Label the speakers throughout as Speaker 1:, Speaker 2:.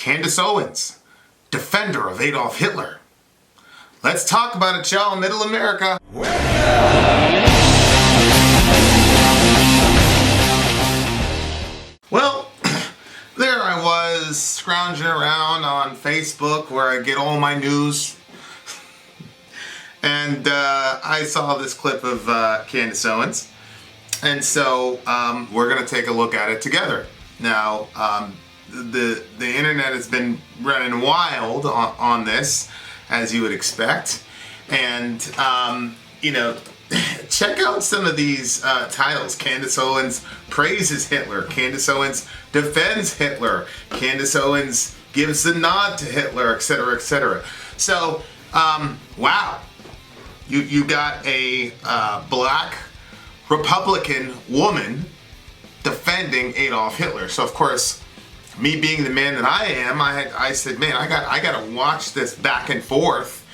Speaker 1: Candace Owens, defender of Adolf Hitler. Let's talk about it, y'all, Middle America. Well, there I was scrounging around on Facebook where I get all my news. And I saw this clip of Candace Owens. And so we're going to take a look at it together. Now, the internet has been running wild on this, as you would expect. And, check out some of these titles. Candace Owens praises Hitler. Candace Owens defends Hitler. Candace Owens gives the nod to Hitler, etc., etc. So, wow. You got a black Republican woman defending Adolf Hitler. So of course, me being the man that I am, I said, man, I got to watch this back and forth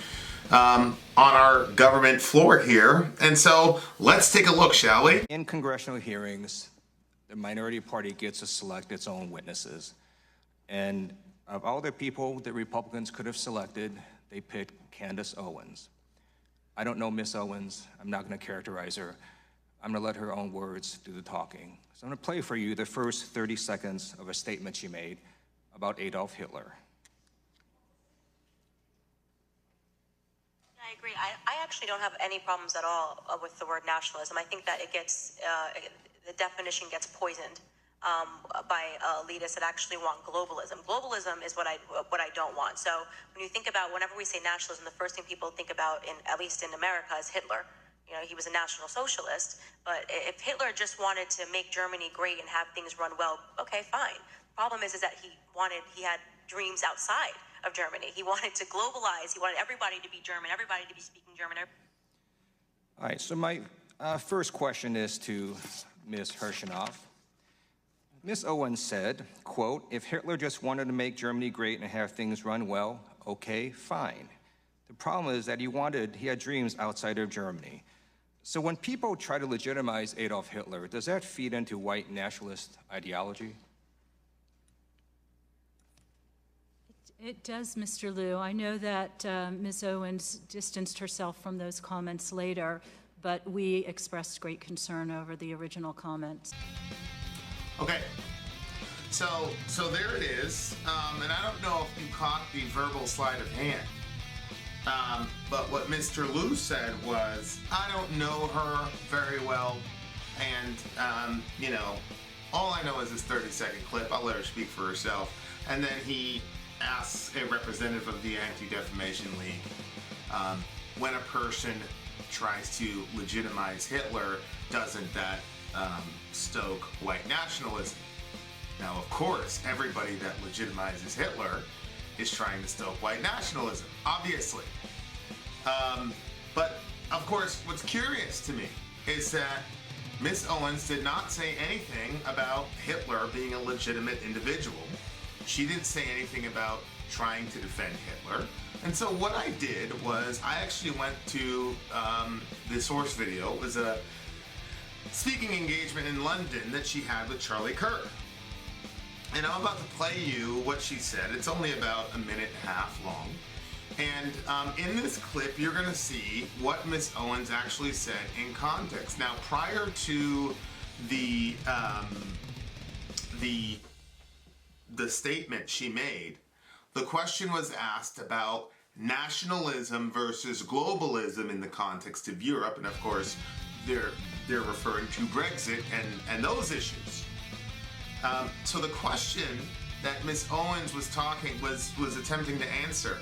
Speaker 1: on our government floor here. And so let's take a look, shall we?
Speaker 2: In congressional hearings, the minority party gets to select its own witnesses. And of all the people that Republicans could have selected, they picked Candace Owens. I don't know Miss Owens. I'm not going to characterize her. I'm going to let her own words do the talking. So I'm going to play for you the first 30 seconds of a statement she made about Adolf Hitler.
Speaker 3: I agree. I actually don't have any problems at all with the word nationalism. I think that it gets, the definition gets poisoned by elitists that actually want globalism. Globalism is what I don't want. So when you think about, whenever we say nationalism, the first thing people think about, at least in America, is Hitler. You know, he was a National Socialist, but if Hitler just wanted to make Germany great and have things run well, okay, fine. Problem is that he had dreams outside of Germany. He wanted to globalize. He wanted everybody to be German, everybody to be speaking German.
Speaker 2: All right, so my first question is to Ms. Hirschenoff. Ms. Owens said, quote, if Hitler just wanted to make Germany great and have things run well, okay, fine. The problem is that he had dreams outside of Germany. So when people try to legitimize Adolf Hitler, does that feed into white nationalist ideology?
Speaker 4: It does, Mr. Liu. I know that Ms. Owens distanced herself from those comments later, but we expressed great concern over the original comments.
Speaker 1: Okay, so there it is, and I don't know if you caught the verbal sleight of hand. But what Mr. Liu said was, I don't know her very well, and, all I know is this 30-second clip. I'll let her speak for herself. And then he asks a representative of the Anti-Defamation League, when a person tries to legitimize Hitler, doesn't that stoke white nationalism? Now, of course, everybody that legitimizes Hitler is trying to stoke white nationalism, obviously. But, of course, what's curious to me is that Miss Owens did not say anything about Hitler being a legitimate individual. She didn't say anything about trying to defend Hitler. And so what I did was I actually went to the source video. It was a speaking engagement in London that she had with Charlie Kirk. And I'm about to play you what she said. It's only about a minute and a half long. And in this clip, you're going to see what Miss Owens actually said in context. Now, prior to the statement she made, the question was asked about nationalism versus globalism in the context of Europe, and of course, they're referring to Brexit and those issues. So the question that Miss Owens was attempting to answer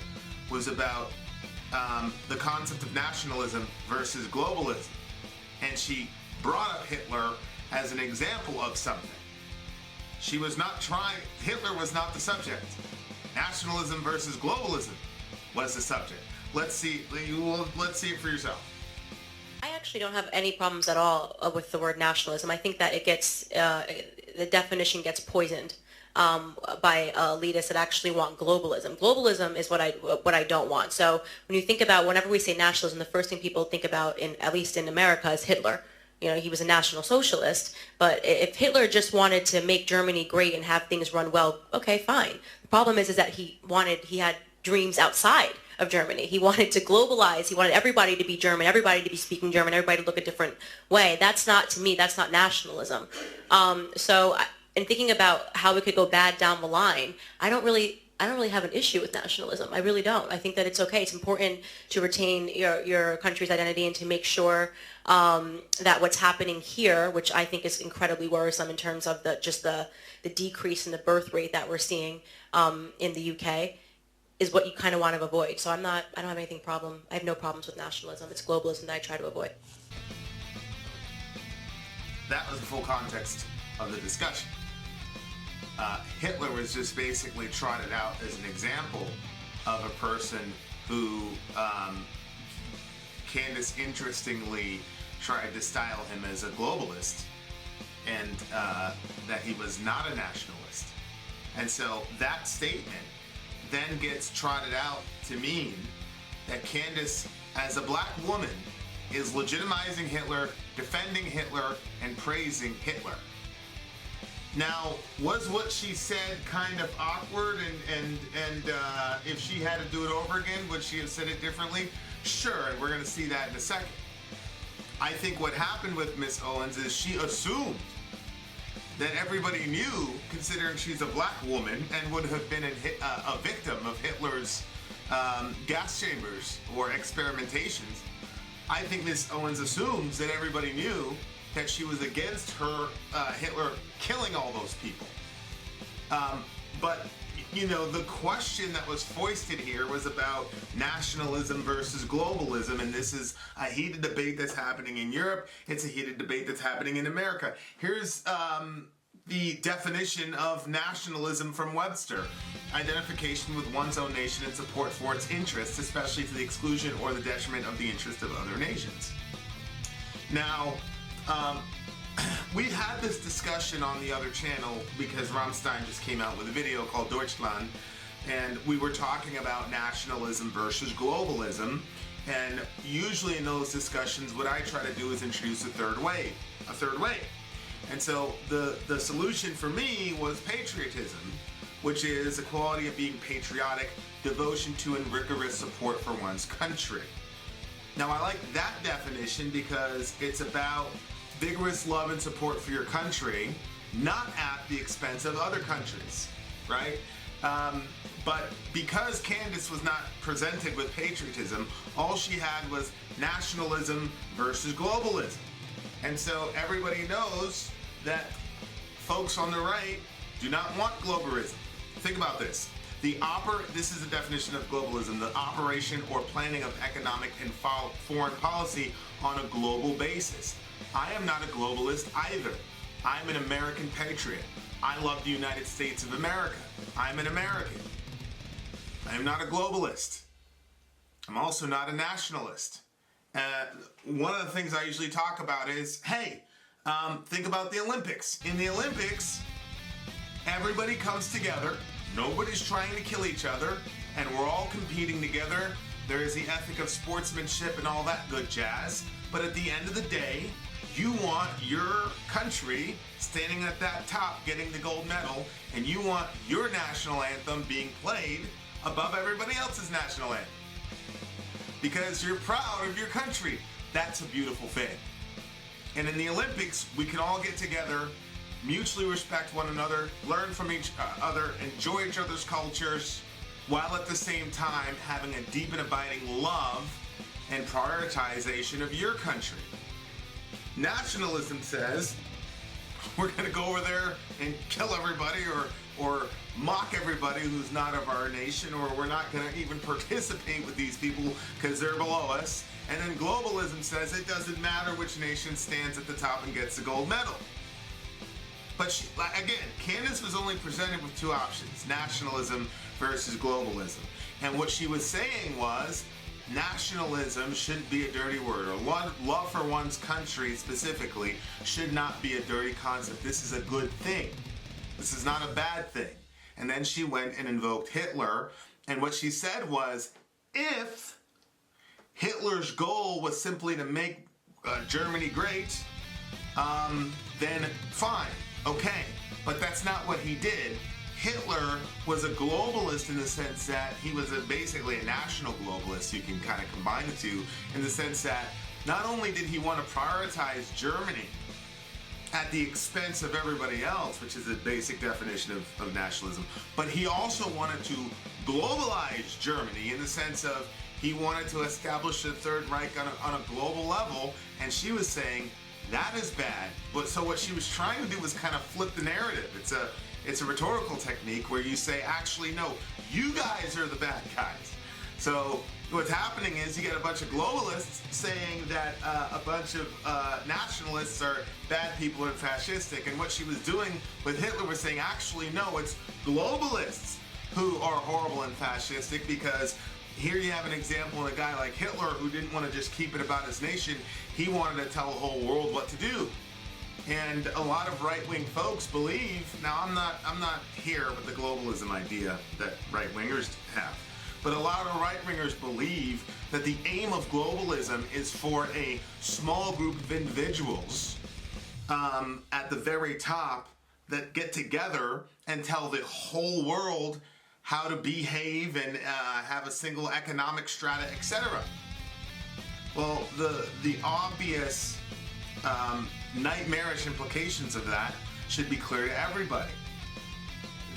Speaker 1: was about the concept of nationalism versus globalism, and she brought up Hitler as an example of something. She was not Hitler was not the subject. Nationalism versus globalism was the subject. Let's see it for yourself.
Speaker 3: I actually don't have any problems at all with the word nationalism. I think that it gets, the definition gets poisoned by elitists that actually want globalism. Globalism is what I don't want. So when you think about, whenever we say nationalism, the first thing people think about, at least in America, is Hitler. he was a National Socialist. But if Hitler just wanted to make Germany great and have things run well, okay, fine. The problem is that he had dreams outside of Germany. He wanted to globalize. He wanted everybody to be German, everybody to be speaking German, everybody to look a different way. That's not, to me, that's not nationalism. In thinking about how it could go bad down the line, I don't really have an issue with nationalism. I really don't. I think that it's okay. It's important to retain your country's identity and to make sure that what's happening here, which I think is incredibly worrisome in terms of the decrease in the birth rate that we're seeing in the UK, is what you kind of want to avoid. So I don't have I have no problems with nationalism. It's globalism that I try to avoid.
Speaker 1: That was the full context of the discussion. Hitler was just basically trotted out as an example of a person who Candace interestingly tried to style him as a globalist, and that he was not a nationalist. And so that statement then gets trotted out to mean that Candace, as a black woman, is legitimizing Hitler, defending Hitler, and praising Hitler. Now, was what she said kind of awkward, and if she had to do it over again, would she have said it differently? Sure, and we're going to see that in a second. I think what happened with Miss Owens is she assumed that everybody knew, considering she's a black woman and would have been a victim of Hitler's gas chambers or experimentations. I think Miss Owens assumes that everybody knew that she was against Hitler killing all those people. But the question that was foisted here was about nationalism versus globalism, and this is a heated debate that's happening in Europe. It's a heated debate that's happening in America. Here's the definition of nationalism from Webster: identification with one's own nation and support for its interests, especially to the exclusion or the detriment of the interests of other nations. Now, we had this discussion on the other channel because Rammstein just came out with a video called Deutschland, and we were talking about nationalism versus globalism. And usually in those discussions, what I try to do is introduce a third way. And so the solution for me was patriotism, which is a quality of being patriotic, devotion to and rigorous support for one's country. Now, I like that definition because it's about vigorous love and support for your country, not at the expense of other countries, right? But because Candace was not presented with patriotism, all she had was nationalism versus globalism. And so everybody knows that folks on the right do not want globalism. Think about this. This is the definition of globalism: the operation or planning of economic and foreign policy on a global basis. I am not a globalist either. I'm an American patriot. I love the United States of America. I'm an American. I am not a globalist. I'm also not a nationalist. One of the things I usually talk about is, hey, think about the Olympics. In the Olympics, everybody comes together. Nobody's trying to kill each other, and we're all competing together. There is the ethic of sportsmanship and all that good jazz. But at the end of the day, you want your country standing at that top getting the gold medal, and you want your national anthem being played above everybody else's national anthem. Because you're proud of your country. That's a beautiful thing. And in the Olympics, we can all get together, mutually respect one another, learn from each other, enjoy each other's cultures, while at the same time having a deep and abiding love and prioritization of your country. Nationalism says we're going to go over there and kill everybody or mock everybody who's not of our nation, or we're not going to even participate with these people because they're below us. And then globalism says it doesn't matter which nation stands at the top and gets the gold medal. But again, Candace was only presented with two options: nationalism versus globalism. And what she was saying was, nationalism shouldn't be a dirty word, or love for one's country specifically should not be a dirty concept. This is a good thing. This is not a bad thing. And then she went and invoked Hitler, and what she said was, if Hitler's goal was simply to make Germany great, then fine, okay. But that's not what he did. Hitler was a globalist in the sense that he was basically a national globalist. You can kind of combine the two in the sense that not only did he want to prioritize Germany at the expense of everybody else, which is a basic definition of nationalism, but he also wanted to globalize Germany in the sense of he wanted to establish the Third Reich on a global level, and she was saying that is bad. But so what she was trying to do was kind of flip the narrative. It's a rhetorical technique where you say, actually, no, you guys are the bad guys. So what's happening is you get a bunch of globalists saying that a bunch of nationalists are bad people and fascistic. And what she was doing with Hitler was saying, actually, no, it's globalists who are horrible and fascistic, because here you have an example of a guy like Hitler who didn't want to just keep it about his nation. He wanted to tell the whole world what to do. And a lot of right-wing folks believe, now I'm not here with the globalism idea that right-wingers have, but a lot of right-wingers believe that the aim of globalism is for a small group of individuals at the very top that get together and tell the whole world how to behave and have a single economic strata, etc. Well, the obvious nightmarish implications of that should be clear to everybody.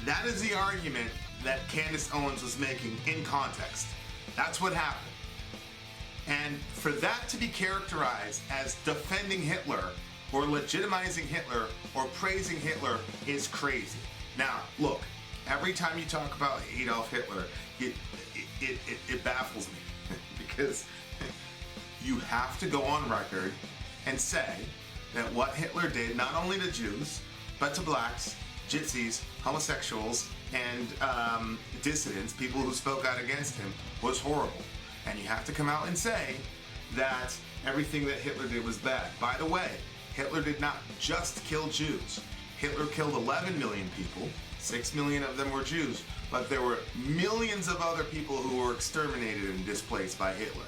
Speaker 1: That is the argument that Candace Owens was making in context. That's what happened. And for that to be characterized as defending Hitler or legitimizing Hitler or praising Hitler is crazy. Now, look, every time you talk about Adolf Hitler, it baffles me because you have to go on record and say that what Hitler did, not only to Jews, but to blacks, gypsies, homosexuals, and dissidents, people who spoke out against him, was horrible. And you have to come out and say that everything that Hitler did was bad. By the way, Hitler did not just kill Jews. Hitler killed 11 million people. 6 million of them were Jews. But there were millions of other people who were exterminated and displaced by Hitler.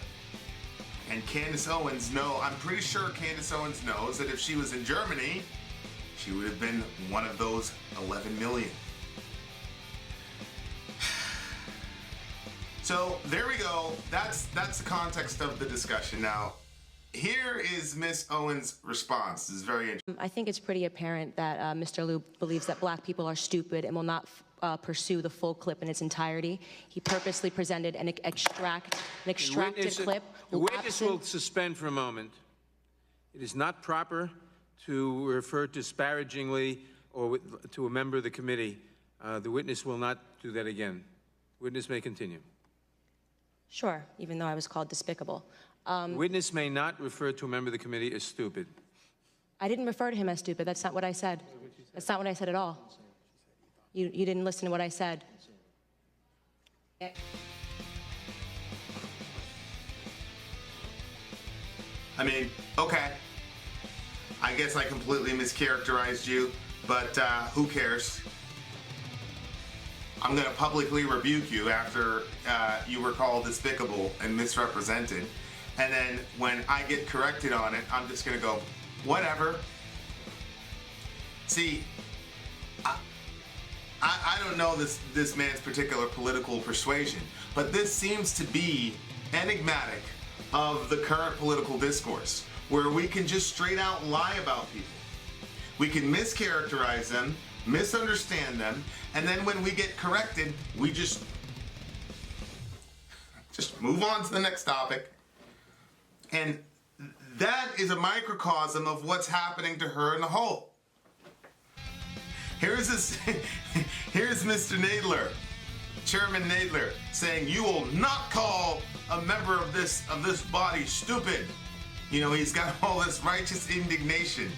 Speaker 1: And Candace Owens I'm pretty sure Candace Owens knows that if she was in Germany, she would have been one of those 11 million. So there we go. That's the context of the discussion. Now, here is Miss Owens' response. This is very interesting.
Speaker 5: I think it's pretty apparent that Mr. Liu believes that black people are stupid and will not pursue the full clip in its entirety. He purposely presented an extracted clip.
Speaker 6: The witness will suspend for a moment. It is not proper to refer disparagingly or to a member of the committee. The witness will not do that again. Witness may continue.
Speaker 5: Sure, even though I was called despicable.
Speaker 6: Witness may not refer to a member of the committee as stupid.
Speaker 5: I didn't refer to him as stupid. That's not what I said. That's not what I said at all. You didn't listen to what I said.
Speaker 1: I mean, okay. I guess I completely mischaracterized you, but who cares? I'm going to publicly rebuke you after you were called despicable and misrepresented. And then when I get corrected on it, I'm just going to go, whatever. See, I don't know this man's particular political persuasion, but this seems to be enigmatic of the current political discourse, where we can just straight out lie about people. We can mischaracterize them, misunderstand them, and then when we get corrected, we just move on to the next topic. And that is a microcosm of what's happening to her in the whole. Here's Mr. Nadler, Chairman Nadler, saying, "You will not call a member of this body stupid." You know, he's got all this righteous indignation.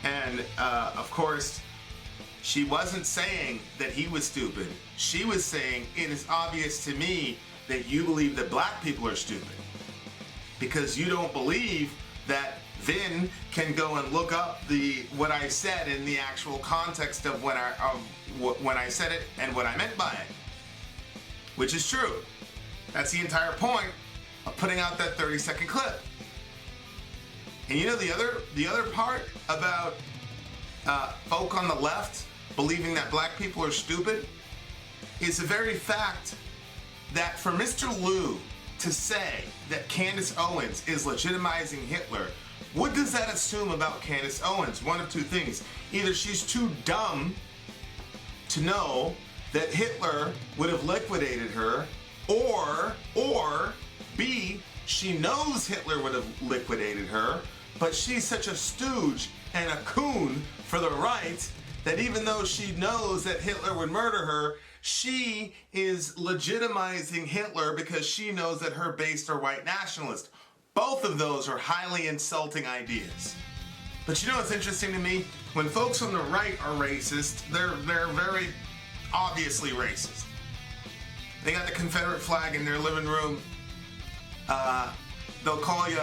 Speaker 1: And of course, she wasn't saying that he was stupid. She was saying, it is obvious to me that you believe that black people are stupid, because you don't believe that Vin can go and look up what I said in the actual context of when I said it and what I meant by it, which is true. That's the entire point of putting out that 30-second clip. And you know the other part about folk on the left believing that black people are stupid is the very fact that for Mr. Liu to say that Candace Owens is legitimizing Hitler, what does that assume about Candace Owens? One of two things. Either she's too dumb to know that Hitler would have liquidated her, or B, she knows Hitler would have liquidated her, but she's such a stooge and a coon for the right that even though she knows that Hitler would murder her, she is legitimizing Hitler because she knows that her base are white nationalists. Both of those are highly insulting ideas. But you know what's interesting to me? When folks on the right are racist, they're very obviously racist. They got the Confederate flag in their living room. They'll call you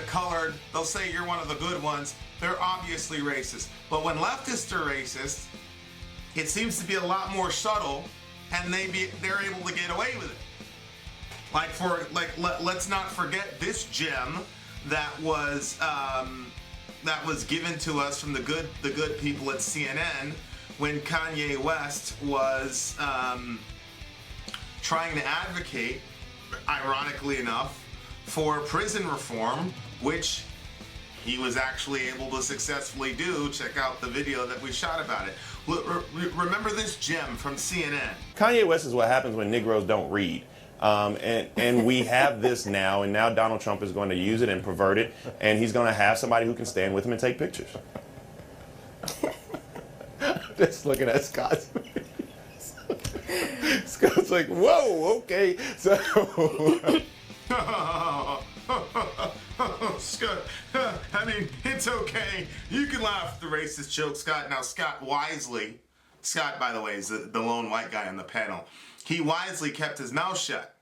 Speaker 1: colored. They'll say you're one of the good ones. They're obviously racist. But when leftists are racist, it seems to be a lot more subtle, and they're able to get away with it. Let's not forget this gem that was given to us from the good people at CNN when Kanye West was trying to advocate, ironically enough, for prison reform, which he was actually able to successfully do. Check out the video that we shot about it. Remember this gem from CNN.
Speaker 7: Kanye West is what happens when Negroes don't read. And we have this now, and now Donald Trump is going to use it and pervert it, and he's going to have somebody who can stand with him and take pictures. Just looking at Scott. Scott's like, whoa, okay. So.
Speaker 1: Scott, I mean, it's okay. You can laugh at the racist joke, Scott. Now, Scott, by the way, is the lone white guy on the panel. He wisely kept his mouth shut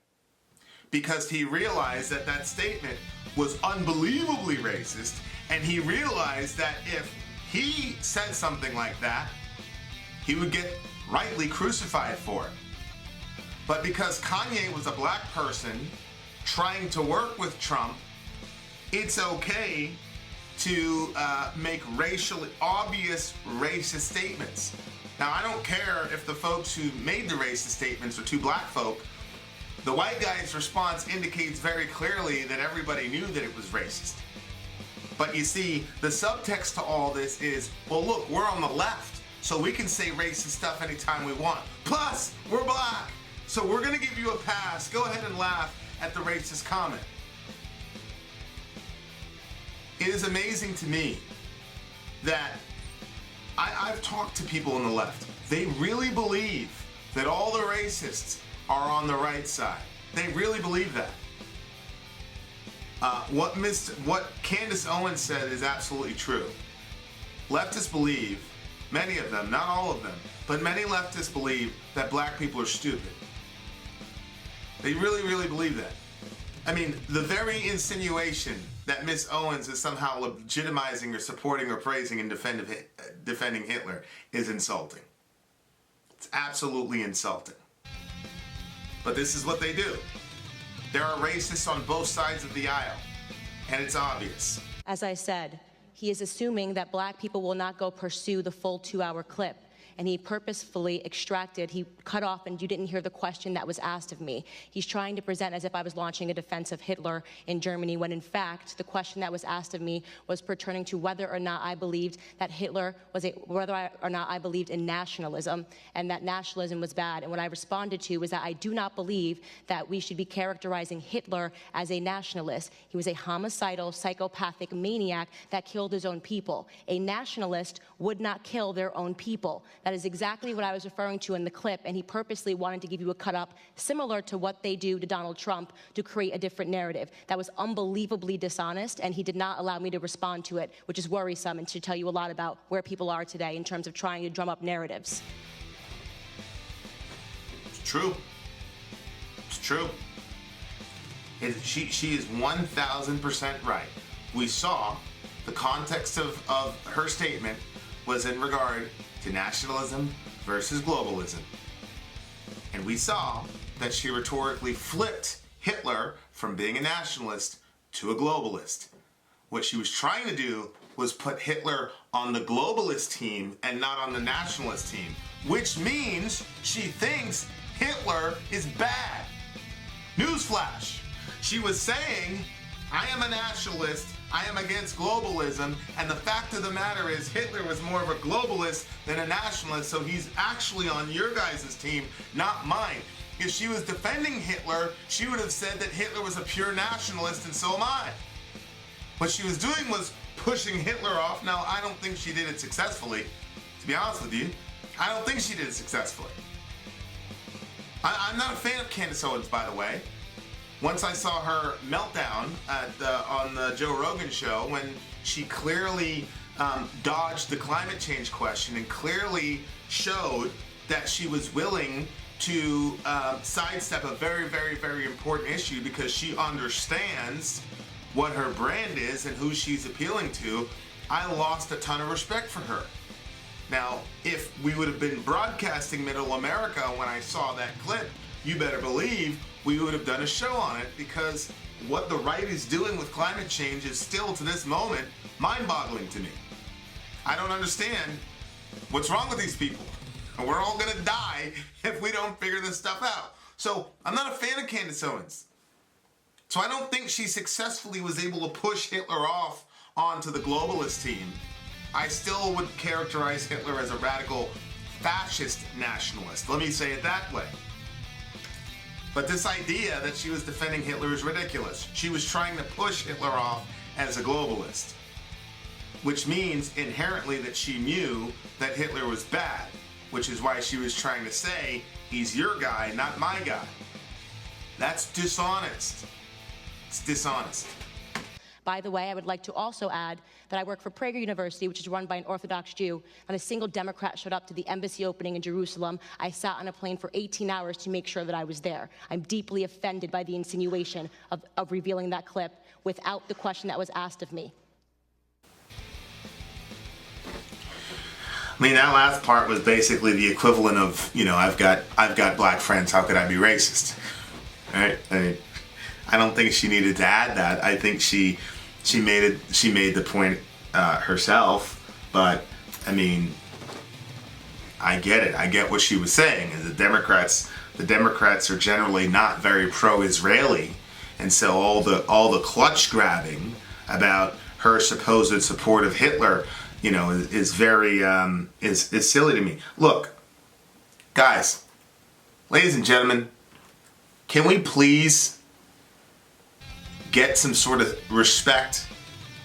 Speaker 1: because he realized that statement was unbelievably racist, and he realized that if he said something like that, he would get rightly crucified for it. But because Kanye was a black person trying to work with Trump, it's okay to make obvious racist statements. Now, I don't care if the folks who made the racist statements are two black folk. The white guy's response indicates very clearly that everybody knew that it was racist. But you see, the subtext to all this is, well, look, we're on the left, so we can say racist stuff anytime we want. Plus, we're black, so we're going to give you a pass. Go ahead and laugh at the racist comment. It is amazing to me that I've talked to people on the left. They really believe that all the racists are on the right side. They really believe that. What Candace Owens said is absolutely true. Leftists believe, many of them, not all of them, but many leftists believe that black people are stupid. They really, really believe that. I mean, the very insinuation that Miss Owens is somehow legitimizing or supporting or praising and defending Hitler is insulting. It's absolutely insulting. But this is what they do. There are racists on both sides of the aisle, and it's obvious.
Speaker 5: As I said, he is assuming that black people will not go pursue the full 2-hour clip. And he purposefully he cut off, and you didn't hear the question that was asked of me. He's trying to present as if I was launching a defense of Hitler in Germany, when in fact, the question that was asked of me was pertaining to whether or not I believed that whether or not I believed in nationalism, and that nationalism was bad. And what I responded to was that I do not believe that we should be characterizing Hitler as a nationalist. He was a homicidal, psychopathic maniac that killed his own people. A nationalist would not kill their own people. That is exactly what I was referring to in the clip, and he purposely wanted to give you a cut-up similar to what they do to Donald Trump to create a different narrative. That was unbelievably dishonest, and he did not allow me to respond to it, which is worrisome and should tell you a lot about where people are today in terms of trying to drum up narratives.
Speaker 1: It's true. It's true. She is 1,000% right. We saw the context of her statement was in regard to nationalism versus globalism. And we saw that she rhetorically flipped Hitler from being a nationalist to a globalist. What she was trying to do was put Hitler on the globalist team and not on the nationalist team, which means she thinks Hitler is bad. Newsflash. She was saying, I am a nationalist, I am against globalism, and the fact of the matter is Hitler was more of a globalist than a nationalist, so he's actually on your guys' team, not mine. If she was defending Hitler, she would have said that Hitler was a pure nationalist, and so am I. What she was doing was pushing Hitler off. Now, I don't think she did it successfully, to be honest with you. I don't think she did it successfully. I'm not a fan of Candace Owens, by the way. Once I saw her meltdown on the Joe Rogan show when she clearly dodged the climate change question and clearly showed that she was willing to sidestep a very, very, very important issue because she understands what her brand is and who she's appealing to, I lost a ton of respect for her. Now, if we would have been broadcasting Middle America when I saw that clip, you better believe we would have done a show on it, because what the right is doing with climate change is still, to this moment, mind-boggling to me. I don't understand what's wrong with these people. And we're all gonna die if we don't figure this stuff out. So, I'm not a fan of Candace Owens. So I don't think she successfully was able to push Hitler off onto the globalist team. I still would characterize Hitler as a radical fascist nationalist. Let me say it that way. But this idea that she was defending Hitler is ridiculous. She was trying to push Hitler off as a globalist, which means inherently that she knew that Hitler was bad, which is why she was trying to say, he's your guy, not my guy. That's dishonest. It's dishonest.
Speaker 5: By the way, I would like to also add that I work for Prager University, which is run by an Orthodox Jew. Not a single Democrat showed up to the embassy opening in Jerusalem. I sat on a plane for 18 hours to make sure that I was there. I'm deeply offended by the insinuation of revealing that clip without the question that was asked of me.
Speaker 1: I mean, that last part was basically the equivalent of, you know, I've got black friends, how could I be racist? Right? I mean, I don't think she needed to add that. I think she made the point herself, but I mean, I get it. I get what she was saying. And the Democrats are generally not very pro-Israeli, and so all the clutch grabbing about her supposed support of Hitler, you know, is very is silly to me. Look, guys, ladies and gentlemen, can we please get some sort of respect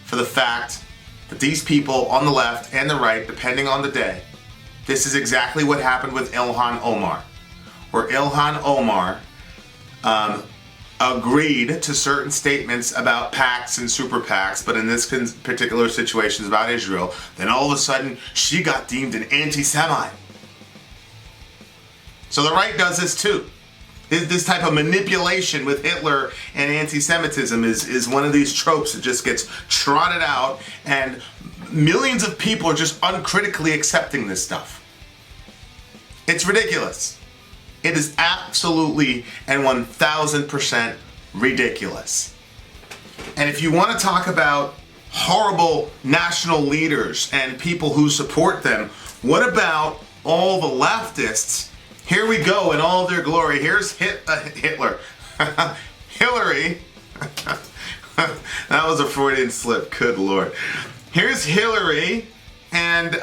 Speaker 1: for the fact that these people on the left and the right, depending on the day, this is exactly what happened with Ilhan Omar, where Ilhan Omar agreed to certain statements about PACs and super PACs, but in this particular situation about Israel, then all of a sudden she got deemed an anti-Semite. So the right does this too. This type of manipulation with Hitler and anti-Semitism is one of these tropes that just gets trotted out, and millions of people are just uncritically accepting this stuff. It's ridiculous. It is absolutely and 1000% ridiculous. And if you want to talk about horrible national leaders and people who support them, what about all the leftists? Here we go in all their glory. Here's Hitler. Hillary. That was a Freudian slip. Good Lord. Here's Hillary, and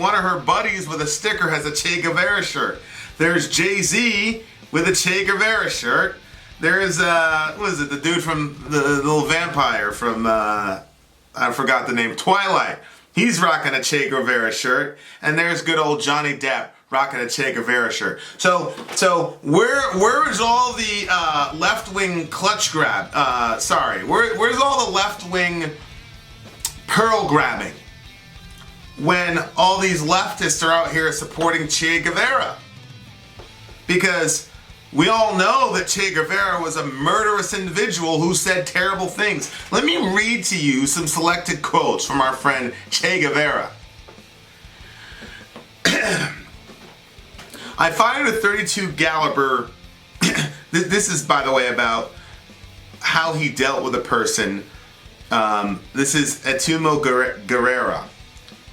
Speaker 1: one of her buddies with a sticker has a Che Guevara shirt. There's Jay-Z with a Che Guevara shirt. There's, what is it, the dude from the little vampire from, I forgot the name, Twilight. He's rocking a Che Guevara shirt. And there's good old Johnny Depp rocking a Che Guevara shirt. So where is all the left-wing clutch grab? Where's all the left-wing pearl grabbing when all these leftists are out here supporting Che Guevara? Because we all know that Che Guevara was a murderous individual who said terrible things. Let me read to you some selected quotes from our friend Che Guevara. I fired a .32 caliber. This is, by the way, about how he dealt with a person This is Etumo Guerrera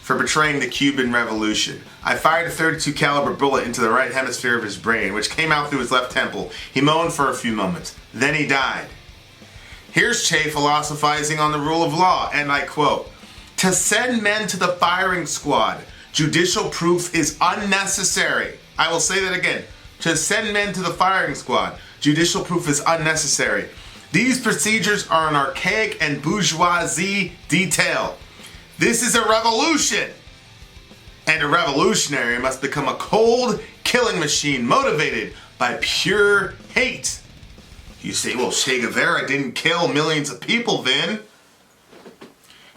Speaker 1: for betraying the Cuban Revolution. I fired a .32 caliber bullet into the right hemisphere of his brain, which came out through his left temple. He moaned for a few moments. Then he died. Here's Che philosophizing on the rule of law, and I quote, "To send men to the firing squad, judicial proof is unnecessary." I will say that again. To send men to the firing squad, judicial proof is unnecessary. These procedures are an archaic and bourgeoisie detail. This is a revolution. And a revolutionary must become a cold killing machine motivated by pure hate. You say, well, Che Guevara didn't kill millions of people then.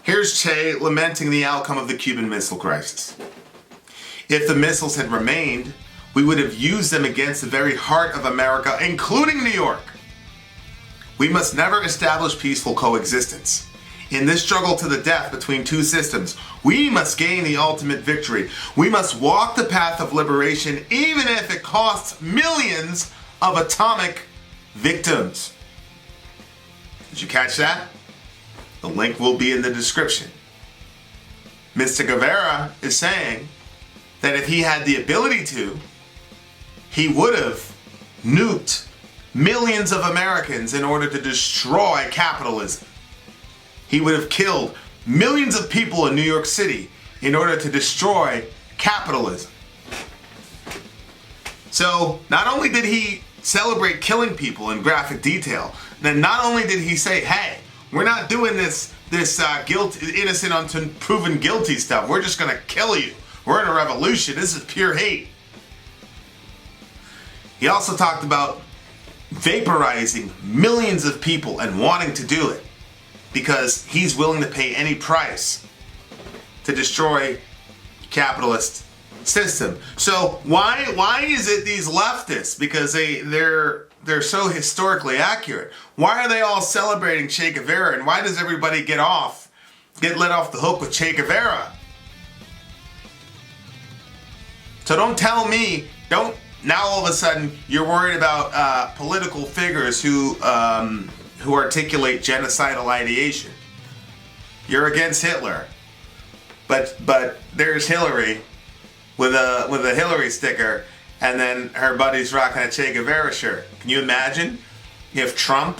Speaker 1: Here's Che lamenting the outcome of the Cuban Missile Crisis. If the missiles had remained, we would have used them against the very heart of America, including New York. We must never establish peaceful coexistence. In this struggle to the death between two systems, we must gain the ultimate victory. We must walk the path of liberation, even if it costs millions of atomic victims. Did you catch that? The link will be in the description. Mr. Guevara is saying that if he had the ability to, he would have nuked millions of Americans in order to destroy capitalism. He would have killed millions of people in New York City in order to destroy capitalism. So not only did he celebrate killing people in graphic detail, then not only did he say, hey, we're not doing this innocent until proven guilty stuff. We're just going to kill you. We're in a revolution. This is pure hate. He also talked about vaporizing millions of people and wanting to do it because he's willing to pay any price to destroy capitalist system. So why is it these leftists, because they're so historically accurate, why are they all celebrating Che Guevara, and why does everybody get let off the hook with Che Guevara? So don't tell me, now all of a sudden you're worried about political figures who articulate genocidal ideation. You're against Hitler, but there's Hillary with a Hillary sticker, and then her buddy's rocking a Che Guevara shirt. Can you imagine if Trump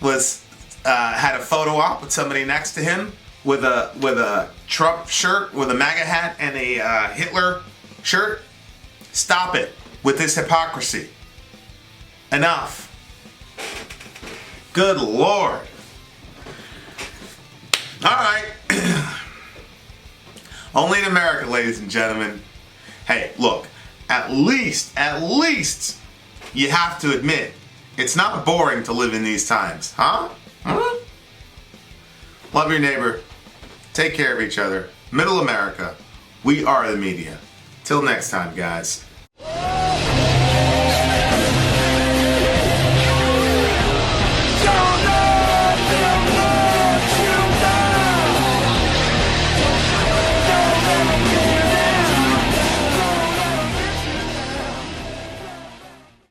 Speaker 1: had a photo op with somebody next to him with a Trump shirt with a MAGA hat and a Hitler shirt? Stop it with this hypocrisy. Enough. Good Lord. All right. Only in America, ladies and gentlemen. Hey, look, at least you have to admit it's not boring to live in these times, huh? Love your neighbor. Take care of each other. Middle America. We are the media. Till next time, guys.